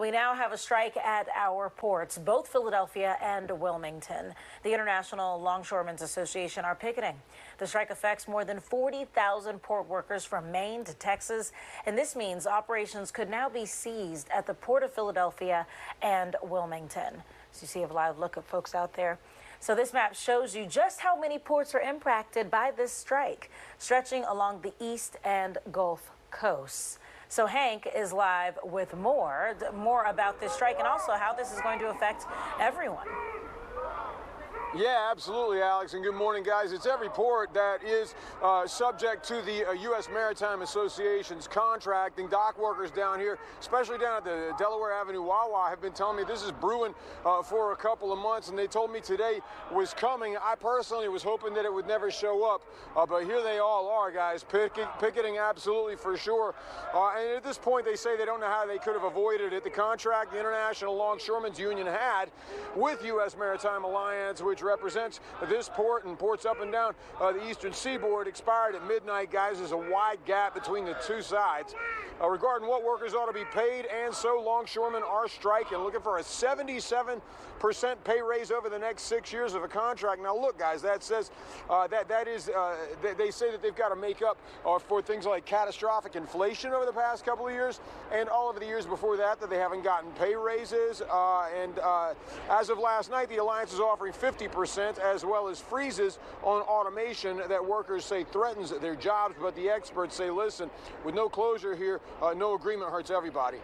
We now have a strike at our ports, both Philadelphia and Wilmington. The International Longshoremen's Association are picketing. The strike affects more than 40,000 port workers from Maine to Texas, and this means operations could now be seized at the Port of Philadelphia and Wilmington. So you see a live look at folks out there. So this map shows you just how many ports are impacted by this strike, stretching along the East and Gulf coasts. So Hank is live with more about this strike and also how this is going to affect everyone. Yeah, absolutely, Alex, and good morning, guys. It's every port that is subject to the U.S. Maritime Association's contracting. Dock workers down here, especially down at the Delaware Avenue Wawa, have been telling me this is brewing for a couple of months, and they told me today was coming. I personally was hoping that it would never show up, but here they all are, guys, picketing absolutely for sure. And at this point, they say they don't know how they could have avoided it. The contract the International Longshoremen's Union had with U.S. Maritime Alliance, which represents this port and ports up and down the eastern seaboard, expired at midnight, guys. There's a wide gap between the two sides regarding what workers ought to be paid, and so longshoremen are striking, looking for a 77% pay raise over the next 6 years of a contract. Now look, guys, that says they say that they've got to make up for things like catastrophic inflation over the past couple of years, and all of the years before that they haven't gotten pay raises, and as of last night, the Alliance is offering 50% as well as freezes on automation that workers say threatens their jobs. But the experts say, listen, with no closure here, no agreement hurts everybody.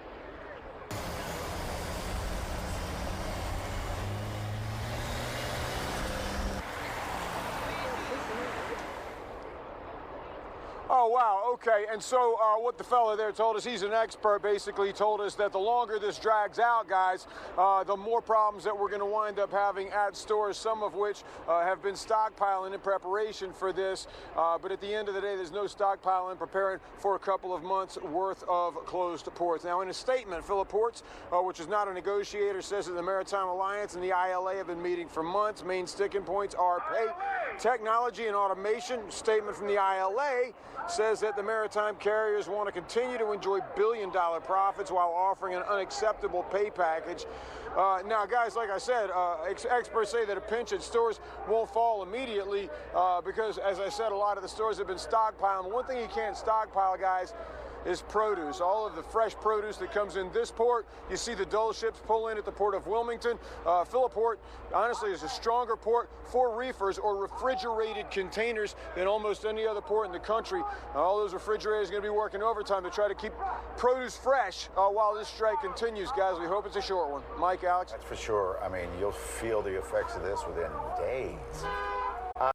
Oh, wow, okay. And so what the fellow there told us, he's an expert, basically told us that the longer this drags out, guys, the more problems that we're going to wind up having at stores, some of which have been stockpiling in preparation for this. But at the end of the day, there's no stockpiling, preparing for a couple of months worth of closed ports. Now, in a statement, Philip Ports, which is not a negotiator, says that the Maritime Alliance and the ILA have been meeting for months. Main sticking points are pay, technology, and automation. Statement from the ILA says that the maritime carriers want to continue to enjoy billion-dollar profits while offering an unacceptable pay package. Now, guys, like I said, experts say that a pinch at stores won't fall immediately because, as I said, a lot of the stores have been stockpiling. One thing you can't stockpile, guys, is produce. All of the fresh produce that comes in this port. You see the Dole ships pull in at the port of Wilmington. Philiport, honestly, is a stronger port for reefers or refrigerated containers than almost any other port in the country. All those refrigerators are going to be working overtime to try to keep produce fresh while this strike continues, guys. We hope it's a short one. Mike, Alex? That's for sure. I mean, you'll feel the effects of this within days.